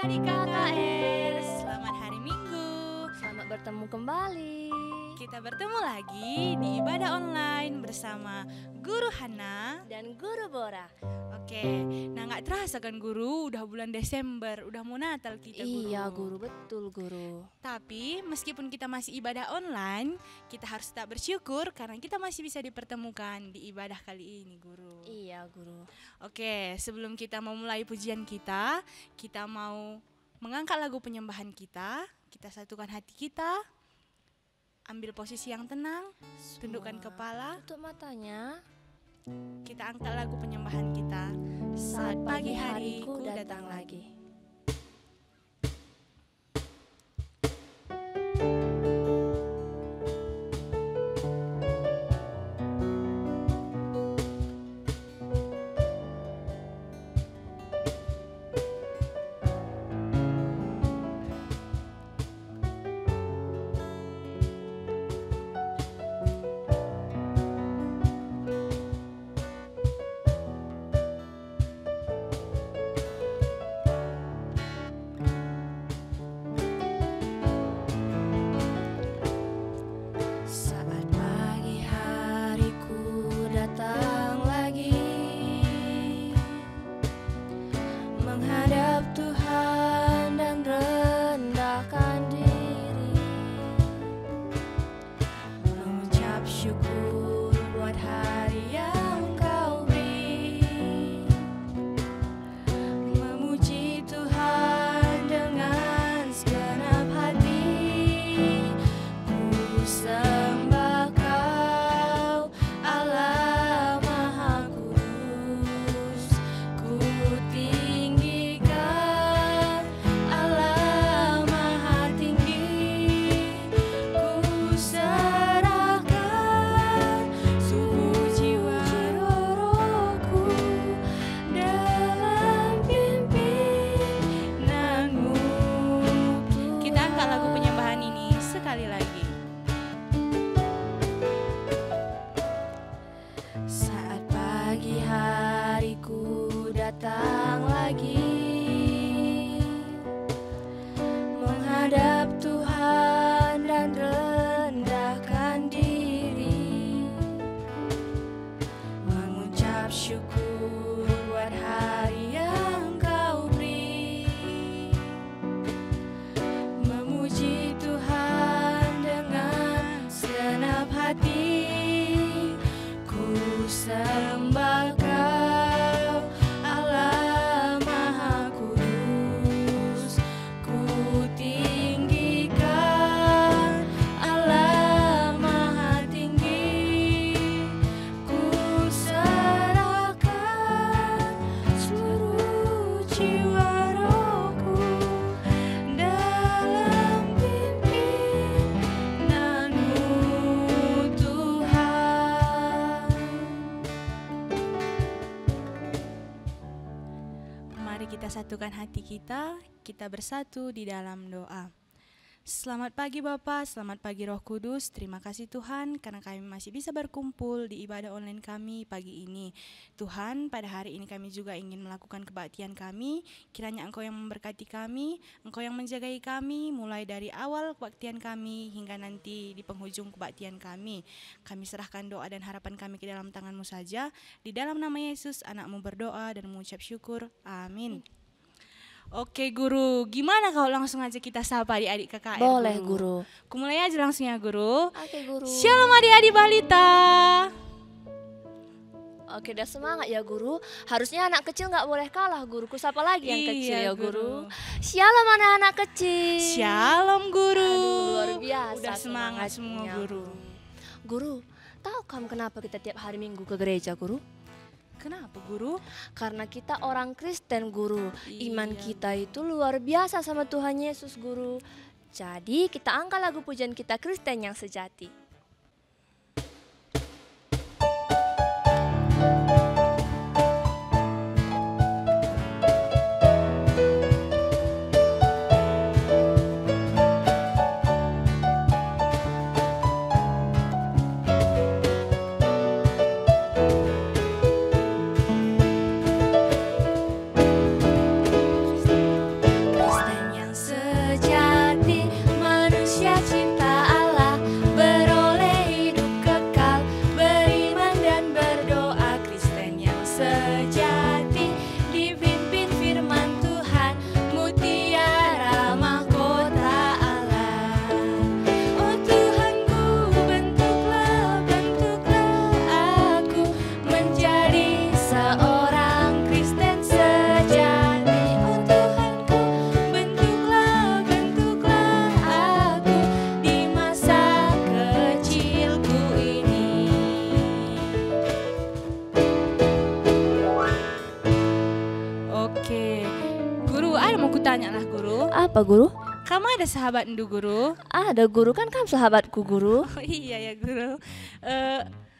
adik KKR, selamat hari Minggu. Selamat bertemu kembali. Kita bertemu lagi di ibadah online bersama Guru Hana dan Guru Bora. Oke, nah gak terasa kan Guru, udah bulan Desember, udah mau Natal kita Guru. Iya Guru, betul Guru. Tapi meskipun kita masih ibadah online, kita harus tetap bersyukur karena kita masih bisa dipertemukan di ibadah kali ini Guru. Iya Guru. Oke, sebelum kita memulai pujian kita mau mengangkat lagu penyembahan kita satukan hati kita, ambil posisi yang tenang, tundukkan kepala, tutup matanya. Kita angkat lagu penyembahan kita. Saat pagi hariku datang lagi. Satukan hati kita bersatu di dalam doa. Selamat pagi Bapa, selamat pagi Roh Kudus. Terima kasih Tuhan karena kami masih bisa berkumpul di ibadah online kami pagi ini. Tuhan, pada hari ini kami juga ingin melakukan kebaktian kami. Kiranya Engkau yang memberkati kami, Engkau yang menjagai kami mulai dari awal kebaktian kami hingga nanti di penghujung kebaktian kami. Kami serahkan doa dan harapan kami ke dalam tangan-Mu saja. Di dalam nama Yesus, Anak-Mu berdoa dan mengucap syukur. Amin. Oke Guru, gimana kalau langsung aja kita sapa adik-adik KKR? Boleh Guru. Kumulai aja langsung ya Guru. Oke Guru. Shalom adik-adik balita. Oke, udah semangat ya Guru. Harusnya anak kecil nggak boleh kalah Guru. Kusapa lagi yang kecil ya Guru. Shalom anak-anak kecil. Shalom Guru. Aduh, luar biasa. Udah semangat semua Guru. Guru, tahu kamu kenapa kita tiap hari Minggu ke gereja Guru? Kenapa Guru? Karena kita orang Kristen Guru. Iman Iya. kita itu luar biasa sama Tuhan Yesus Guru. Jadi kita angkat lagu pujian kita Kristen yang sejati. tanya lah guru. Apa guru? Kamu ada sahabat ndu guru? Ada guru, kan kamu sahabatku guru. Oh iya ya guru.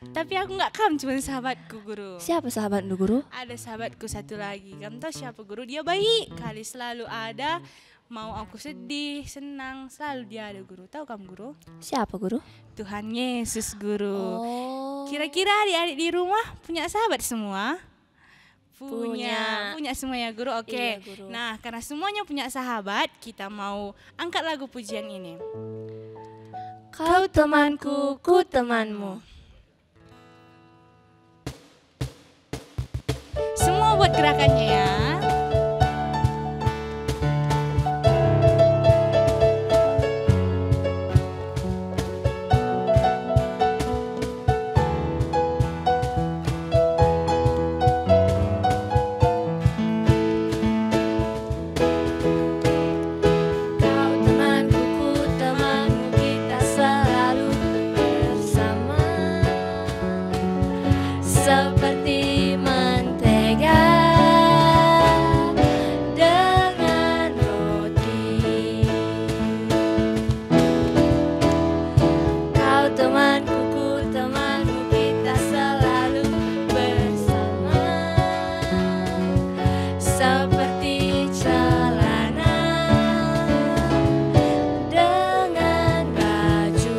Tapi aku nggak kamu cuma sahabatku guru. Siapa sahabat ndu guru? Ada sahabatku satu lagi. Kamu tahu siapa guru? Dia baik kali, selalu ada. Mau aku sedih, senang, selalu dia ada guru. Tahu kamu guru? Siapa guru? Tuhan Yesus guru. Oh. Kira-kira adik-adik di rumah punya sahabat semua? Punya semua ya guru. Oke. Iya, guru. Nah, karena semuanya punya sahabat, kita mau angkat lagu pujian ini. Kau temanku, ku temanmu. Semua buat gerakannya ya. Seperti mentega dengan roti. Kau temanku, ku temanmu, kita selalu bersama. Seperti celana dengan baju.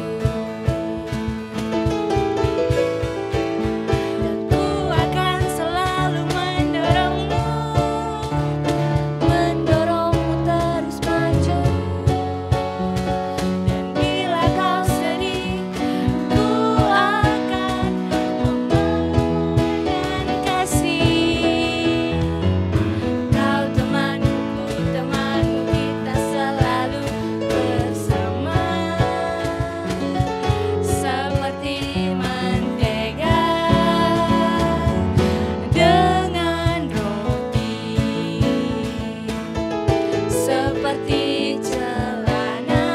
Seperti celana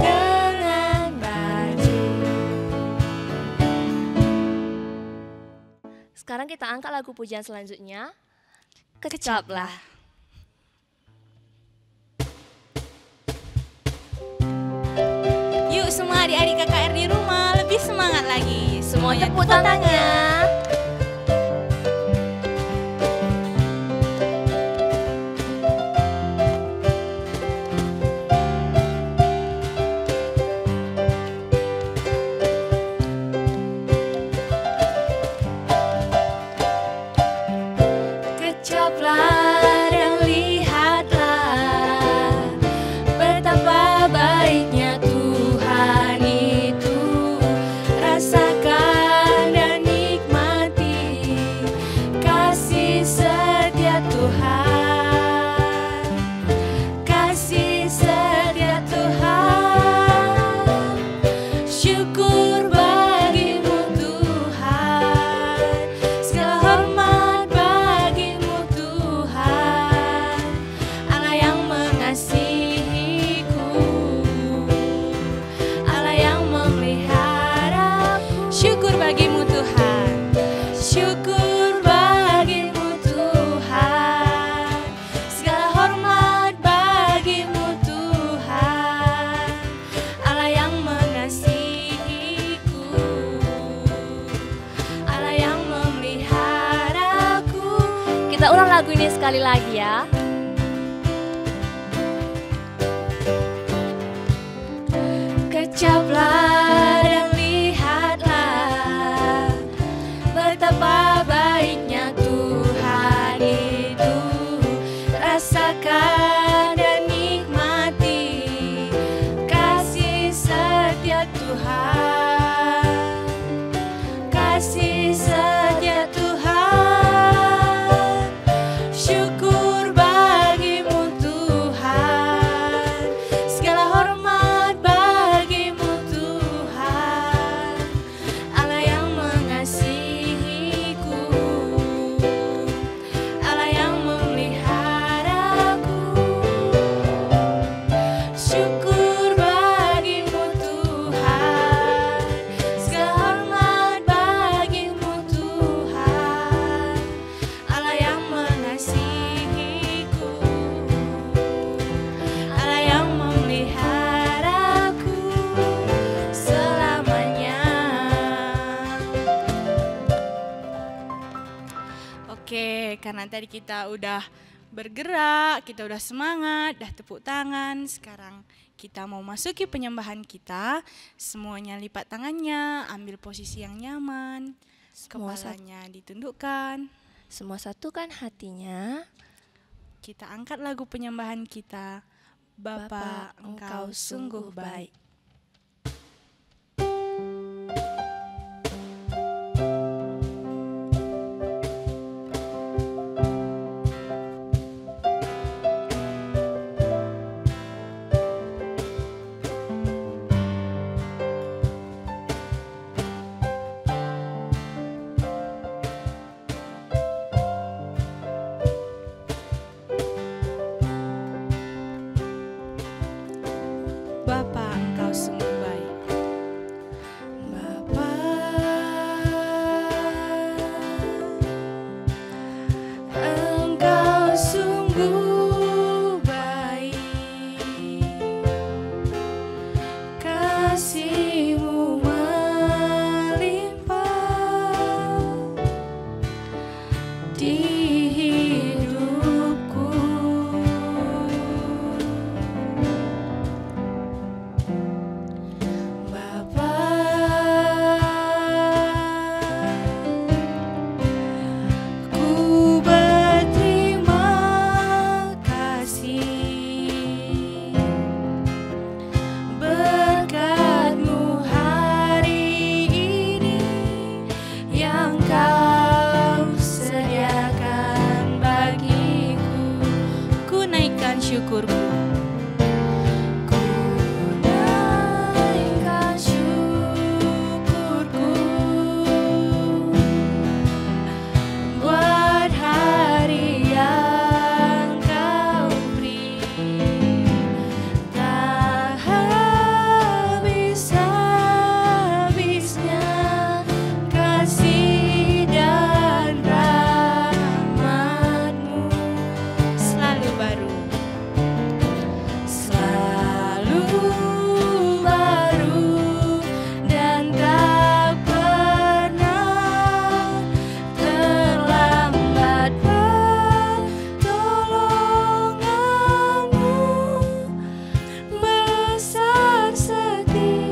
dengan baju. Sekarang kita angkat lagu pujian selanjutnya. Kecaplah. Yuk semua adik-adik KKR di rumah lebih semangat lagi. Semuanya Tepuk tangannya. Kecaplah dan lihatlah betapa baiknya Tuhan itu. Rasakan dan nikmati kasih setia Tuhan. Kasih setia Tuhan. Syukur bagimu Tuhan. Segala hormat bagimu Tuhan. Allah yang mengasihiku, Allah yang memeliharaku. syukur bagimu Tuhan. Syukur bagimu Tuhan. Segala hormat bagimu Tuhan. Allah yang mengasihiku, Allah yang memeliharaku. Kita ulang lagu ini sekali lagi ya. Kecaplah dan lihatlah betapa baiknya Tuhan itu. Rasakan dan nikmati kasih setia Tuhan. Kasih setia Tuhan. Syukur bagimu Oke, karena tadi kita udah bergerak, kita udah semangat, udah tepuk tangan. Sekarang kita mau masuki penyembahan kita. Semuanya lipat tangannya, ambil posisi yang nyaman. Kepalanya ditundukkan. Semua satukan hatinya. Kita angkat lagu penyembahan kita. Bapa, Engkau sungguh baik. Bapa, Engkau sungguh baik. Bapa, Engkau sungguh baik. Kasih-Mu melimpah di hidupku. Ku berterima kasih berkat-Mu hari ini yang Kau sediakan bagiku. Ku naikkan syukurku. Ku naikkan syukurku buat hari yang Kau beri. Tak habis-habisnya kasih dan rahmat-Mu selalu baru. Selalu baru dan tak pernah terlambat pertolongan-Mu. Besar setia-Mu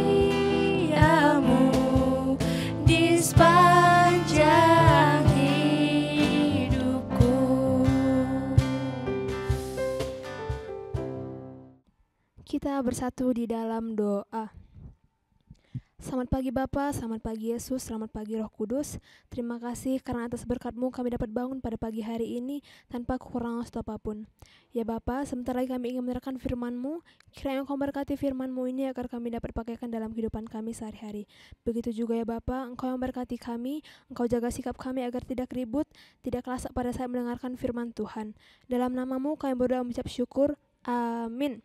di sepanjang hidupku. Kita bersatu di dalam doa. Selamat pagi Bapa, selamat pagi Yesus, selamat pagi Roh Kudus. Terima kasih karena atas berkat-Mu kami dapat bangun pada pagi hari ini tanpa kekurangan suatu apapun. Ya Bapa, sebentar lagi kami ingin menerangkan firman-Mu. Kiranya Engkau memberkati firman-Mu ini agar kami dapat pakaikan dalam kehidupan kami sehari-hari. Begitu juga ya Bapa, Engkau yang memberkati kami, Engkau jaga sikap kami agar tidak ribut, tidak lasak pada saat mendengarkan firman Tuhan. Dalam nama-Mu kami berdoa mengucap syukur. Amin.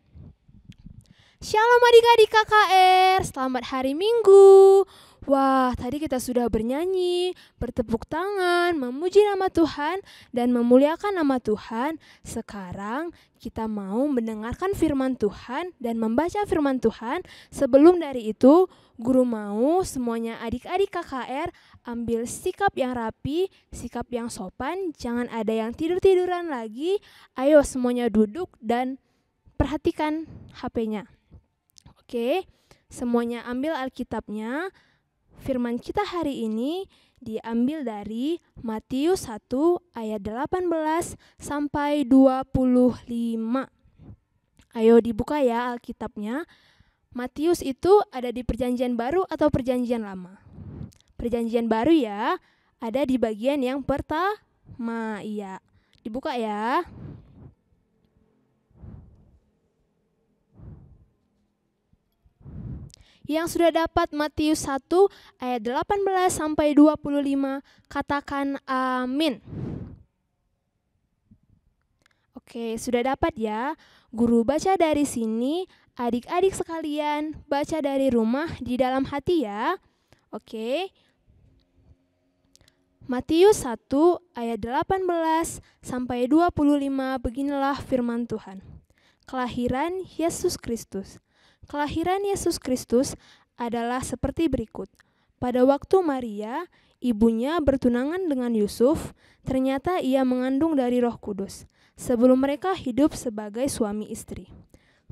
Shalom adik-adik KKR, selamat hari Minggu. Wah, tadi kita sudah bernyanyi, bertepuk tangan, memuji nama Tuhan, dan memuliakan nama Tuhan. Sekarang kita mau mendengarkan firman Tuhan dan membaca firman Tuhan. Sebelum dari itu, guru mau semuanya adik-adik KKR ambil sikap yang rapi, sikap yang sopan, jangan ada yang tidur-tiduran lagi. Ayo semuanya duduk dan perhatikan HP-nya. Oke, semuanya ambil Alkitabnya. Firman kita hari ini diambil dari Matius 1 ayat 18 sampai 25. Ayo dibuka ya Alkitabnya. Matius itu ada di Perjanjian Baru atau Perjanjian Lama? Perjanjian Baru ya, ada di bagian yang pertama. Iya, dibuka ya. Yang sudah dapat Matius 1 ayat 18 sampai 25, katakan amin. Oke, sudah dapat ya. Guru baca dari sini, adik-adik sekalian baca dari rumah di dalam hati ya. Oke. Matius 1 ayat 18 sampai 25, beginilah firman Tuhan. Kelahiran Yesus Kristus. Kelahiran Yesus Kristus adalah seperti berikut. Pada waktu Maria, ibunya bertunangan dengan Yusuf, ternyata ia mengandung dari Roh Kudus. Sebelum mereka hidup sebagai suami istri.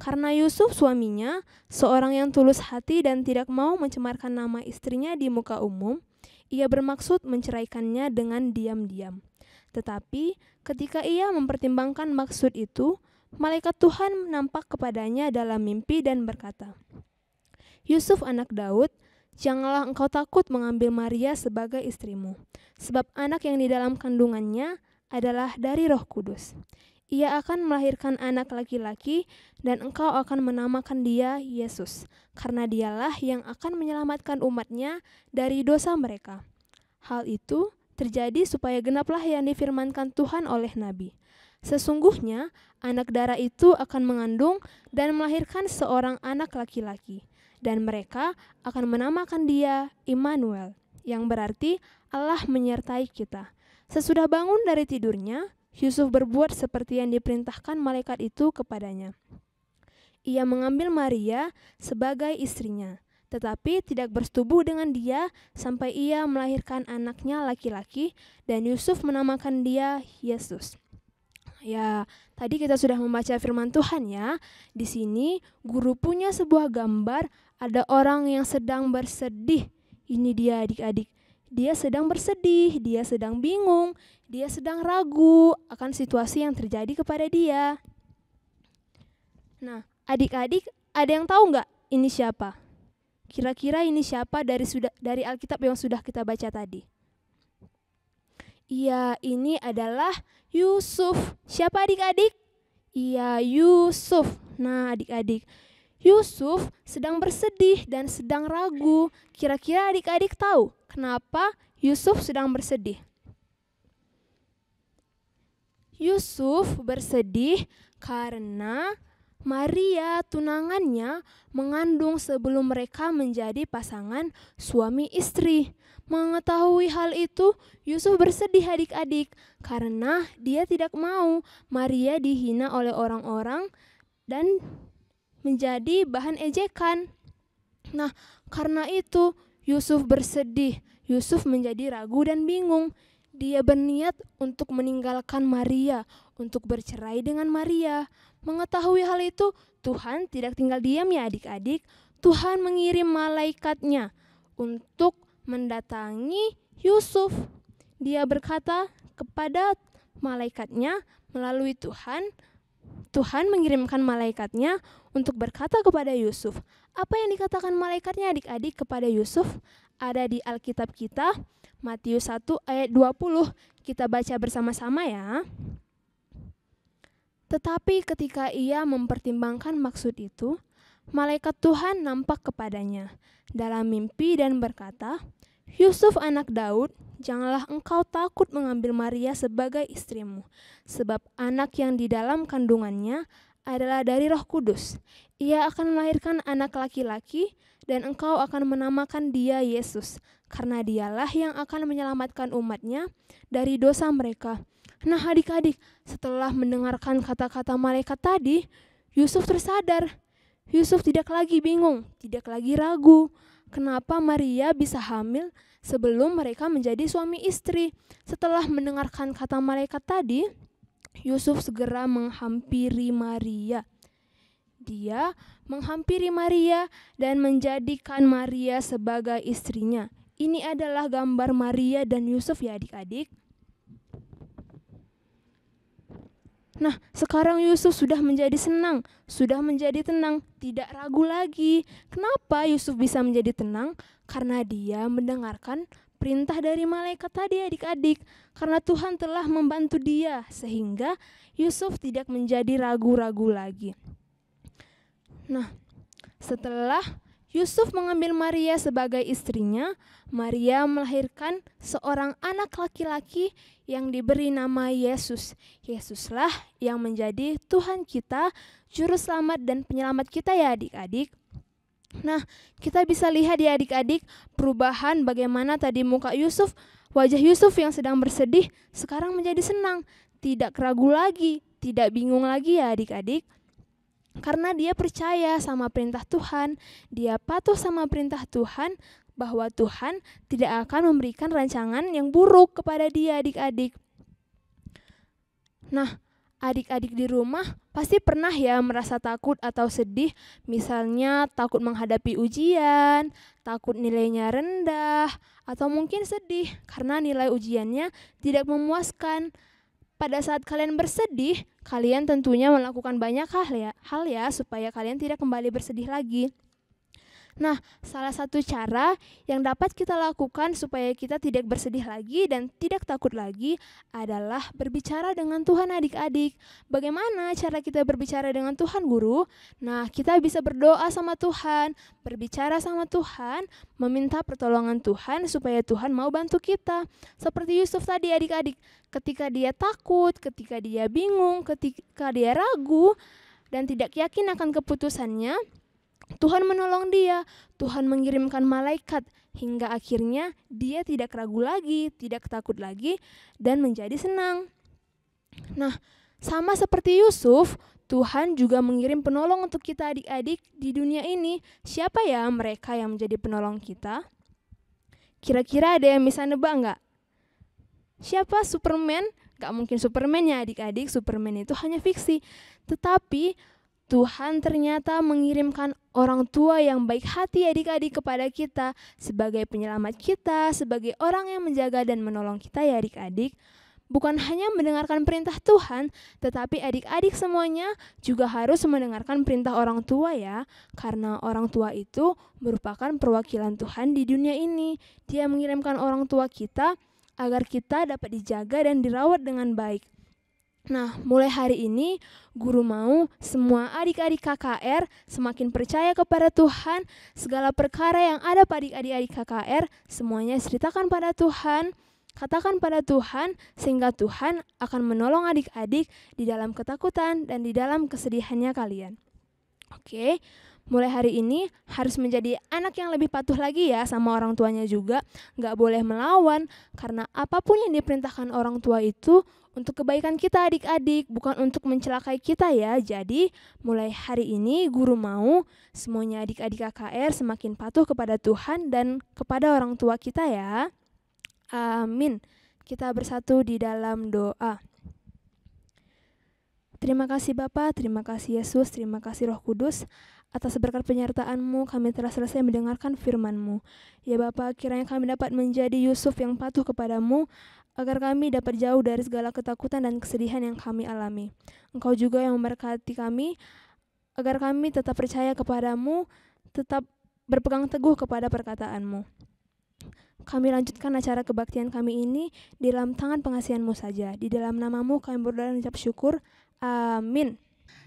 Karena Yusuf suaminya, seorang yang tulus hati dan tidak mau mencemarkan nama istrinya di muka umum, ia bermaksud menceraikannya dengan diam-diam. Tetapi ketika ia mempertimbangkan maksud itu, malaikat Tuhan nampak kepadanya dalam mimpi dan berkata, "Yusuf anak Daud, janganlah engkau takut mengambil Maria sebagai istrimu, sebab anak yang di dalam kandungannya adalah dari Roh Kudus. Ia akan melahirkan anak laki-laki dan engkau akan menamakan dia Yesus, karena dialah yang akan menyelamatkan umatnya dari dosa mereka." Hal itu terjadi supaya genaplah yang difirmankan Tuhan oleh Nabi. Sesungguhnya anak darah itu akan mengandung dan melahirkan seorang anak laki-laki, dan mereka akan menamakan dia Immanuel, yang berarti Allah menyertai kita. Sesudah bangun dari tidurnya, Yusuf berbuat seperti yang diperintahkan malaikat itu kepadanya. Ia mengambil Maria sebagai istrinya, tetapi tidak bersetubuh dengan dia sampai ia melahirkan anaknya laki-laki, dan Yusuf menamakan dia Yesus. Ya, tadi kita sudah membaca firman Tuhan ya. Di sini guru punya sebuah gambar, ada orang yang sedang bersedih. Ini dia adik-adik. Dia sedang bersedih, dia sedang bingung, dia sedang ragu akan situasi yang terjadi kepada dia. Nah, adik-adik, ada yang tahu nggak ini siapa? Kira-kira ini siapa dari Alkitab yang sudah kita baca tadi? Iya, ini adalah Yusuf. Siapa adik-adik? Iya, Yusuf. Nah, adik-adik, Yusuf sedang bersedih dan sedang ragu. Kira-kira adik-adik tahu kenapa Yusuf sedang bersedih? Yusuf bersedih karena Maria tunangannya mengandung sebelum mereka menjadi pasangan suami istri. Mengetahui hal itu, Yusuf bersedih adik-adik karena dia tidak mau Maria dihina oleh orang-orang dan menjadi bahan ejekan. Nah, karena itu Yusuf bersedih. Yusuf menjadi ragu dan bingung. Dia berniat untuk meninggalkan Maria, untuk bercerai dengan Maria. Mengetahui hal itu, Tuhan tidak tinggal diam ya adik-adik. Tuhan mengirim malaikatnya untuk mendatangi Yusuf. Dia berkata kepada malaikatnya melalui Tuhan mengirimkan malaikatnya untuk berkata kepada Yusuf. Apa yang dikatakan malaikatnya adik-adik kepada Yusuf? Ada di Alkitab kita, Matius 1 ayat 20. Kita baca bersama-sama ya. Tetapi ketika ia mempertimbangkan maksud itu, malaikat Tuhan nampak kepadanya dalam mimpi dan berkata, "Yusuf anak Daud, janganlah engkau takut mengambil Maria sebagai istrimu, sebab anak yang di dalam kandungannya adalah dari Roh Kudus. Ia akan melahirkan anak laki-laki dan engkau akan menamakan dia Yesus, karena dialah yang akan menyelamatkan umatnya dari dosa mereka." Nah adik-adik, setelah mendengarkan kata-kata malaikat tadi, Yusuf tersadar. Yusuf tidak lagi bingung, tidak lagi ragu. Kenapa Maria bisa hamil sebelum mereka menjadi suami istri? Setelah mendengarkan kata malaikat tadi, Yusuf segera menghampiri Maria. Dia menghampiri Maria dan menjadikan Maria sebagai istrinya. Ini adalah gambar Maria dan Yusuf ya adik-adik. Nah, sekarang Yusuf sudah menjadi senang, sudah menjadi tenang, tidak ragu lagi. Kenapa Yusuf bisa menjadi tenang? Karena dia mendengarkan perintah dari malaikat tadi adik-adik. Karena Tuhan telah membantu dia, sehingga Yusuf tidak menjadi ragu-ragu lagi. Nah, setelah Yusuf mengambil Maria sebagai istrinya, Maria melahirkan seorang anak laki-laki yang diberi nama Yesus. Yesuslah yang menjadi Tuhan kita, Juru Selamat dan Penyelamat kita ya adik-adik. Nah, kita bisa lihat ya adik-adik perubahan bagaimana tadi muka Yusuf, wajah Yusuf yang sedang bersedih sekarang menjadi senang. Tidak ragu lagi, tidak bingung lagi ya adik-adik. Karena dia percaya sama perintah Tuhan, dia patuh sama perintah Tuhan, bahwa Tuhan tidak akan memberikan rancangan yang buruk kepada dia adik-adik. Nah, adik-adik di rumah pasti pernah ya merasa takut atau sedih, misalnya takut menghadapi ujian, takut nilainya rendah, atau mungkin sedih karena nilai ujiannya tidak memuaskan. Pada saat kalian bersedih, kalian tentunya melakukan banyak hal ya supaya kalian tidak kembali bersedih lagi. Nah, salah satu cara yang dapat kita lakukan supaya kita tidak bersedih lagi dan tidak takut lagi adalah berbicara dengan Tuhan adik-adik. Bagaimana cara kita berbicara dengan Tuhan, guru? Nah, kita bisa berdoa sama Tuhan, berbicara sama Tuhan, meminta pertolongan Tuhan supaya Tuhan mau bantu kita. Seperti Yusuf tadi adik-adik, ketika dia takut, ketika dia bingung, ketika dia ragu dan tidak yakin akan keputusannya, Tuhan menolong dia, Tuhan mengirimkan malaikat hingga akhirnya dia tidak ragu lagi, tidak takut lagi dan menjadi senang. Nah, sama seperti Yusuf, Tuhan juga mengirim penolong untuk kita adik-adik di dunia ini. Siapa ya mereka yang menjadi penolong kita? Kira-kira ada yang bisa nebak nggak? Siapa? Superman? Nggak mungkin Superman ya adik-adik, Superman itu hanya fiksi. Tetapi Tuhan ternyata mengirimkan orang tua yang baik hati adik-adik kepada kita sebagai penyelamat kita, sebagai orang yang menjaga dan menolong kita ya adik-adik. Bukan hanya mendengarkan perintah Tuhan, tetapi adik-adik semuanya juga harus mendengarkan perintah orang tua ya. Karena orang tua itu merupakan perwakilan Tuhan di dunia ini. Dia mengirimkan orang tua kita agar kita dapat dijaga dan dirawat dengan baik. Nah, mulai hari ini guru mau semua adik-adik KKR semakin percaya kepada Tuhan. Segala perkara yang ada pada adik-adik KKR semuanya ceritakan pada Tuhan, katakan pada Tuhan, sehingga Tuhan akan menolong adik-adik di dalam ketakutan dan di dalam kesedihannya kalian. Oke, mulai hari ini harus menjadi anak yang lebih patuh lagi ya sama orang tuanya juga. Gak boleh melawan, karena apapun yang diperintahkan orang tua itu untuk kebaikan kita adik-adik, bukan untuk mencelakai kita ya. Jadi mulai hari ini guru mau semuanya adik-adik KKR semakin patuh kepada Tuhan dan kepada orang tua kita ya. Amin. Kita bersatu di dalam doa. Terima kasih Bapa, terima kasih Yesus, terima kasih Roh Kudus. Atas berkat penyertaan-Mu kami telah selesai mendengarkan firman-Mu. Ya Bapa, kiranya kami dapat menjadi Yusuf yang patuh kepadamu, agar kami dapat jauh dari segala ketakutan dan kesedihan yang kami alami. Engkau juga yang memberkati kami, agar kami tetap percaya kepadamu, tetap berpegang teguh kepada perkataan-Mu. Kami lanjutkan acara kebaktian kami ini di dalam tangan pengasihan-Mu saja. Di dalam nama-Mu kami berdoa dan ucap syukur. Amin.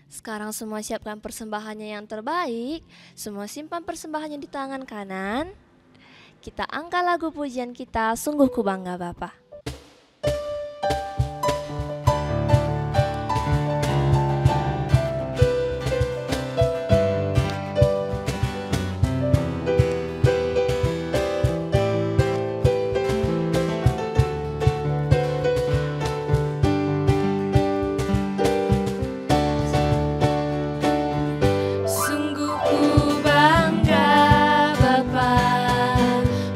Sekarang semua siapkan persembahannya yang terbaik. Semua simpan persembahannya di tangan kanan. Kita angkat lagu pujian kita, Sungguh Ku Bangga Bapa.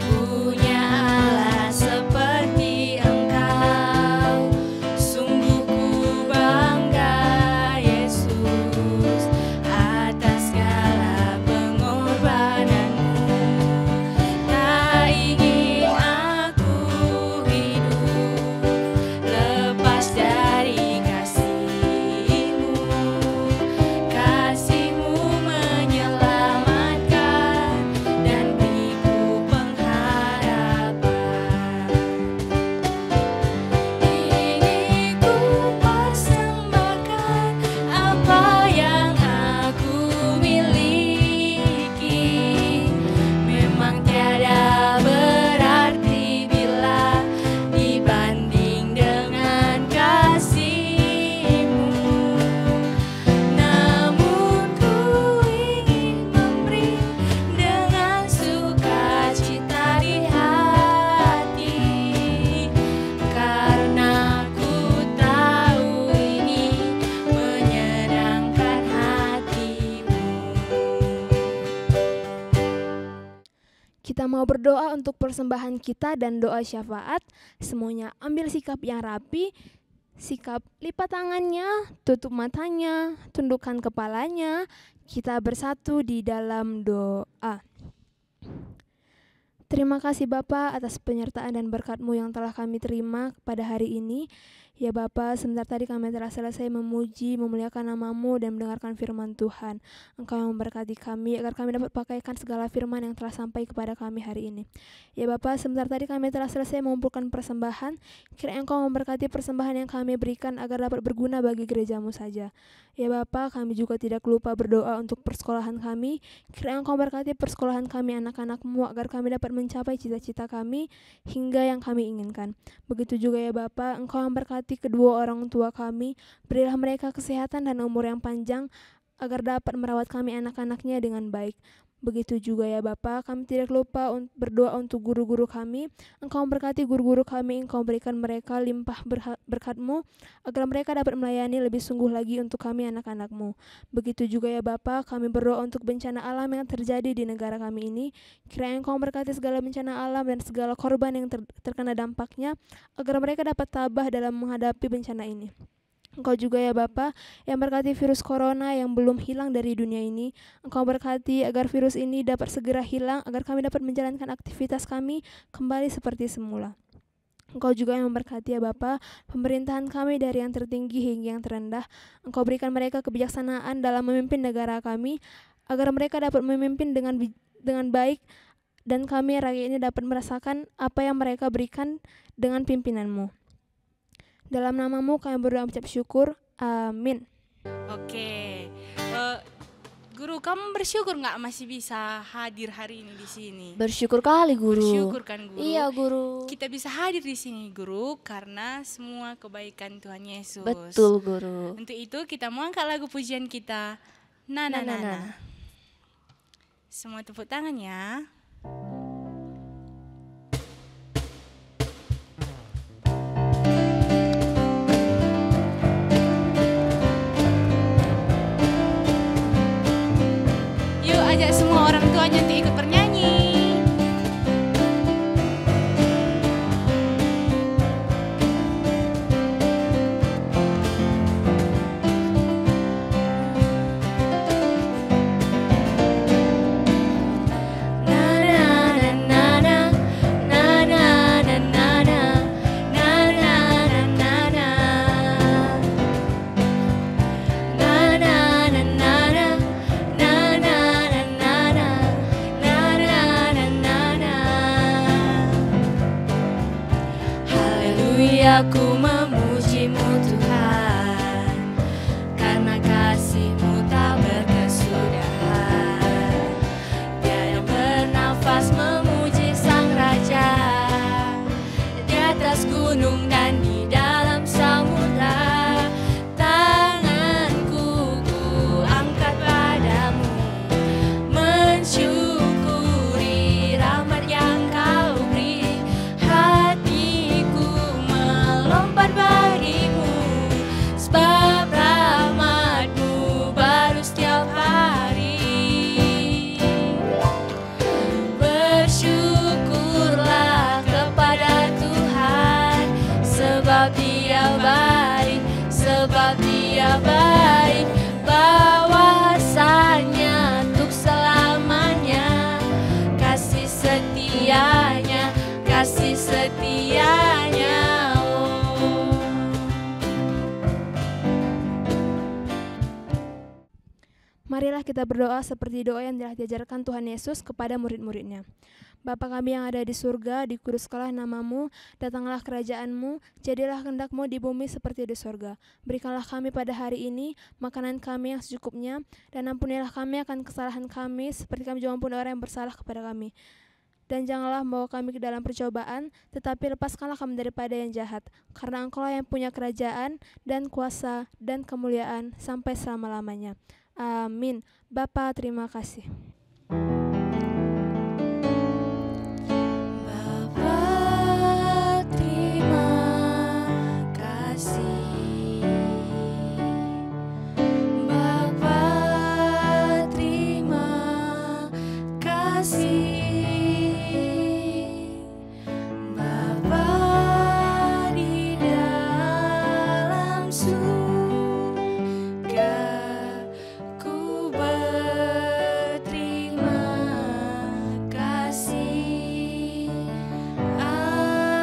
Punya Allah seperti mau berdoa untuk persembahan kita dan doa syafaat, semuanya ambil sikap yang rapi, sikap lipat tangannya, tutup matanya, tundukkan kepalanya, kita bersatu di dalam doa. Terima kasih Bapa atas penyertaan dan berkat-Mu yang telah kami terima pada hari ini. Ya Bapa, sebentar tadi kami telah selesai memuji, memuliakan nama-Mu dan mendengarkan firman Tuhan. Engkau yang memberkati kami agar kami dapat pakaikan segala firman yang telah sampai kepada kami hari ini. Ya Bapa, sebentar tadi kami telah selesai mengumpulkan persembahan. Kiranya Engkau memberkati persembahan yang kami berikan agar dapat berguna bagi gereja-Mu saja. Ya Bapa, kami juga tidak lupa berdoa untuk persekolahan kami. Kiranya Engkau memberkati persekolahan kami anak-anak-Mu agar kami dapat mencapai cita-cita kami hingga yang kami inginkan. Begitu juga ya Bapa, Engkau memberkati kedua orang tua kami, berilah mereka kesehatan dan umur yang panjang agar dapat merawat kami anak-anaknya dengan baik. Begitu juga ya Bapa, kami tidak lupa berdoa untuk guru-guru kami. Engkau memberkati guru-guru kami, Engkau berikan mereka limpah berkat-Mu agar mereka dapat melayani lebih sungguh lagi untuk kami anak-anak-Mu. Begitu juga ya Bapa, kami berdoa untuk bencana alam yang terjadi di negara kami ini. Kiranya Engkau memberkati segala bencana alam dan segala korban yang terkena dampaknya agar mereka dapat tabah dalam menghadapi bencana ini. Engkau juga ya Bapa yang berkati virus corona yang belum hilang dari dunia ini. Engkau berkati agar virus ini dapat segera hilang agar kami dapat menjalankan aktivitas kami kembali seperti semula. Engkau juga yang memberkati ya Bapa pemerintahan kami dari yang tertinggi hingga yang terendah. Engkau berikan mereka kebijaksanaan dalam memimpin negara kami agar mereka dapat memimpin dengan baik dan kami rakyat ini dapat merasakan apa yang mereka berikan dengan pimpinan-Mu. Dalam nama-Mu kami berdoa mengucap syukur. Amin. Oke. Guru, kamu bersyukur nggak masih bisa hadir hari ini di sini? Bersyukur kali Guru. Bersyukur kan Guru? Iya Guru. Kita bisa hadir di sini Guru karena semua kebaikan Tuhan Yesus. Betul Guru. Untuk itu kita mau angkat lagu pujian kita. Nana Nana. Semua tepuk tangan ya. Ajak semua orang tuanya untuk ikut bernyanyi. Aku memuji-Mu Tuhan, karena kasih-Mu tak berkesudahan. Dia yang bernafas memuji Sang Raja, di atas gunung dan di dalam samudra. Tanganku ku angkat padamu, mensyukuri rahmat yang Kau beri. Lompat bagimu, sebab rahmat-Mu baru setiap hari. Bersyukurlah kepada Tuhan, sebab Dia baik, sebab Dia baik. Bahwasanya untuk selamanya, kasih setianya, kasih setianya. Marilah kita berdoa seperti doa yang telah diajarkan Tuhan Yesus kepada murid-muridnya. Bapa kami yang ada di surga, dikuduskanlah nama-Mu, datanglah kerajaan-Mu, jadilah kehendak-Mu di bumi seperti di surga. Berikanlah kami pada hari ini makanan kami yang secukupnya, dan ampunilah kami akan kesalahan kami, seperti kami juga ampuni orang yang bersalah kepada kami. Dan janganlah membawa kami ke dalam percobaan, tetapi lepaskanlah kami daripada yang jahat. Karena Engkau yang punya kerajaan, dan kuasa, dan kemuliaan, sampai selama-lamanya. Amin. Bapa, terima kasih. Bapa, terima kasih. Bapa, terima kasih. surga. Ku berterima kasih. Amin.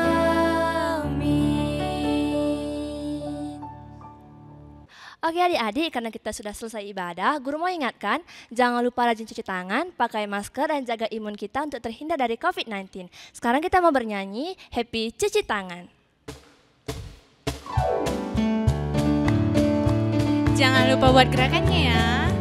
Oke adik-adik, karena kita sudah selesai ibadah, guru mau ingatkan, jangan lupa rajin cuci tangan, pakai masker, dan jaga imun kita untuk terhindar dari COVID-19. Sekarang kita mau bernyanyi Happy Cuci Tangan. Jangan lupa buat gerakannya ya.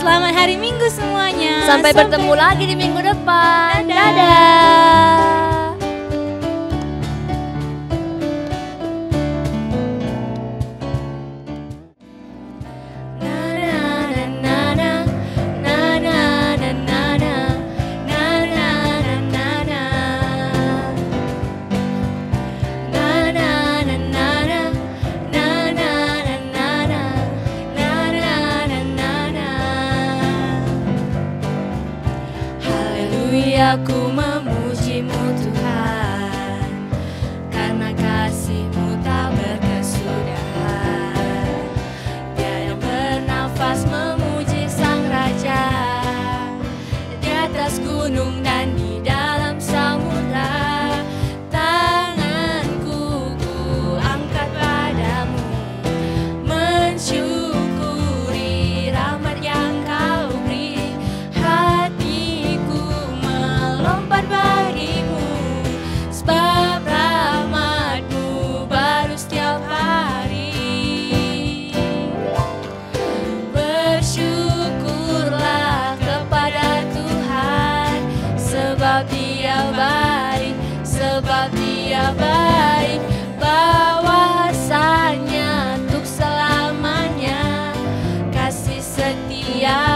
Selamat hari Minggu semuanya. Sampai bertemu lagi di minggu depan. Dadah. Aku memuji-Mu Tuhan, karena kasih-Mu tak berkesudahan. Dia yang bernafas memuji Sang Raja, di atas gunung dan di dalam samudra. Tanganku ku angkat padamu, mensyukuri rahmat yang Kau beri. Lompat bagimu, sebab rahmat-Mu baru setiap hari. Bersyukurlah kepada Tuhan, sebab Dia baik, sebab Dia baik. Bahwasanya untuk selamanya kasih setia